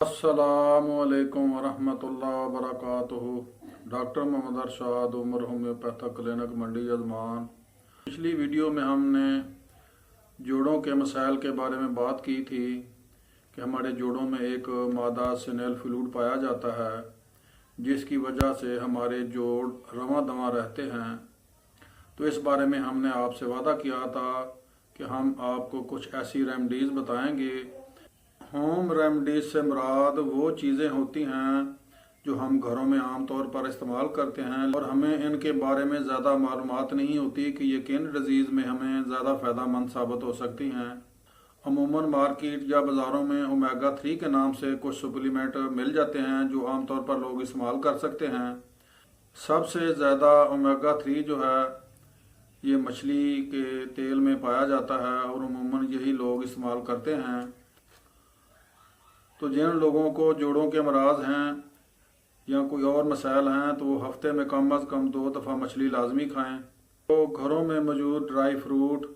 अस्सलामुअलैकुम वरहमतुल्लाहि वबरकातुहू। Doctor Mohammad Arshad Umar homeopathic clinic मंडी यजमान। पिछली वीडियो में हमने जोड़ों के मसाइल के बारे में बात की थी कि हमारे जोड़ों में एक मादा सिनेल फ्लूइड पाया जाता है जिसकी वजह से हमारे जोड़ रवां दवां रहते हैं। तो इस बारे में हमने आपसे वादा किया था कि हम आपको कुछ ऐसी रेमडीज़ बताएंगे। होम रेमडीज से मुराद वो चीज़ें होती हैं जो हम घरों में आम तौर पर इस्तेमाल करते हैं और हमें इनके बारे में ज़्यादा मालूमात नहीं होती कि ये किन डिज़ीज़ में हमें ज़्यादा फ़ायदेमंद साबित हो सकती हैं। अमूमन मार्केट या बाज़ारों में ओमेगा 3 के नाम से कुछ सप्लीमेंट मिल जाते हैं जो आम तौर पर लोग इस्तेमाल कर सकते हैं। सबसे ज़्यादा ओमेगा 3 जो है ये मछली के तेल में पाया जाता है और अमूमन यही लोग इस्तेमाल करते हैं। तो जिन लोगों को जोड़ों के अमराज हैं या कोई और मसाइल हैं तो वो हफ्ते में कम अज़ कम 2 दफ़ा मछली लाजमी खाएं। तो घरों में मौजूद ड्राई फ्रूट,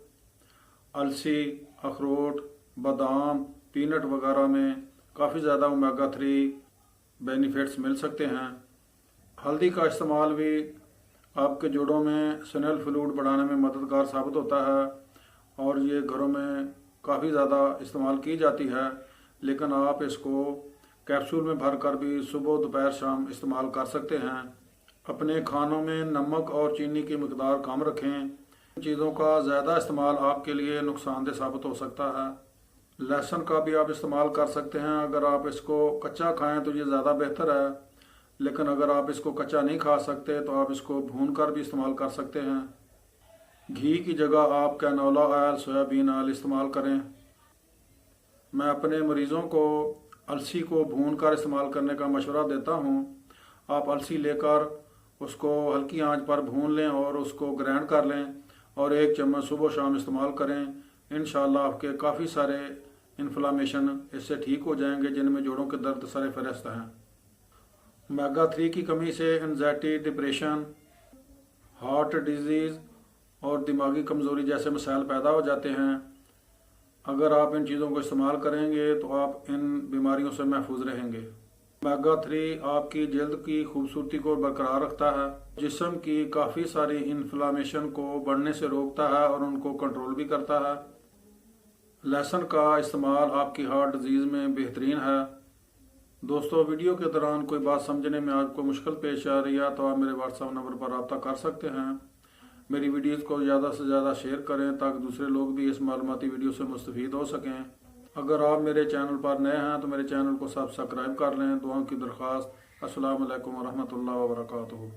अलसी, अखरोट, बादाम, पीनट वगैरह में काफ़ी ज़्यादा ओमेगा 3 बेनिफिट्स मिल सकते हैं। हल्दी का इस्तेमाल भी आपके जोड़ों में सिनेल फ्लूइड बढ़ाने में मददगार साबित होता है और ये घरों में काफ़ी ज़्यादा इस्तेमाल की जाती है, लेकिन आप इसको कैप्सूल में भरकर भी सुबह दोपहर शाम इस्तेमाल कर सकते हैं। अपने खानों में नमक और चीनी की मिकदार कम रखें। इन चीज़ों का ज़्यादा इस्तेमाल आपके लिए नुकसानदेह साबित हो सकता है। लहसुन का भी आप इस्तेमाल कर सकते हैं। अगर आप इसको कच्चा खाएं तो ये ज़्यादा बेहतर है, लेकिन अगर आप इसको कच्चा नहीं खा सकते तो आप इसको भून कर भी इस्तेमाल कर सकते हैं। घी की जगह आप कैनोला ऑयल, सोयाबीन ऑयल इस्तेमाल करें। मैं अपने मरीज़ों को अलसी को भून कर इस्तेमाल करने का मशवरा देता हूँ। आप अलसी लेकर उसको हल्की आंच पर भून लें और उसको ग्राइंड कर लें और 1 चम्मच सुबह शाम इस्तेमाल करें। इंशाल्लाह आपके काफ़ी सारे इन्फ्लामेशन इससे ठीक हो जाएंगे जिनमें जोड़ों के दर्द सर फहरिस्त हैं। ओमेगा 3 की कमी से एंजाइटी, डिप्रेशन, हार्ट डिजीज़ और दिमागी कमज़ोरी जैसे मसाइल पैदा हो जाते हैं। अगर आप इन चीज़ों को इस्तेमाल करेंगे तो आप इन बीमारियों से महफूज रहेंगे। ओमेगा 3 आपकी जल्द की खूबसूरती को बरकरार रखता है, जिस्म की काफ़ी सारी इन्फ्लामेशन को बढ़ने से रोकता है और उनको कंट्रोल भी करता है। लहसुन का इस्तेमाल आपकी हार्ट डिजीज़ में बेहतरीन है। दोस्तों, वीडियो के दौरान कोई बात समझने में आपको मुश्किल पेश आ रही है तो आप मेरे व्हाट्सएप नंबर पर रब्ता कर सकते हैं। मेरी वीडियोस को ज़्यादा से ज़्यादा शेयर करें ताकि दूसरे लोग भी इस मालूमाती वीडियो से मुस्तफ़ीद हो सकें। अगर आप मेरे चैनल पर नए हैं तो मेरे चैनल को सब्सक्राइब कर लें। दुआओं की दरख्वास्त। अस्सलामु अलैकुम वरहमतुल्लाहि वबरकातुहू।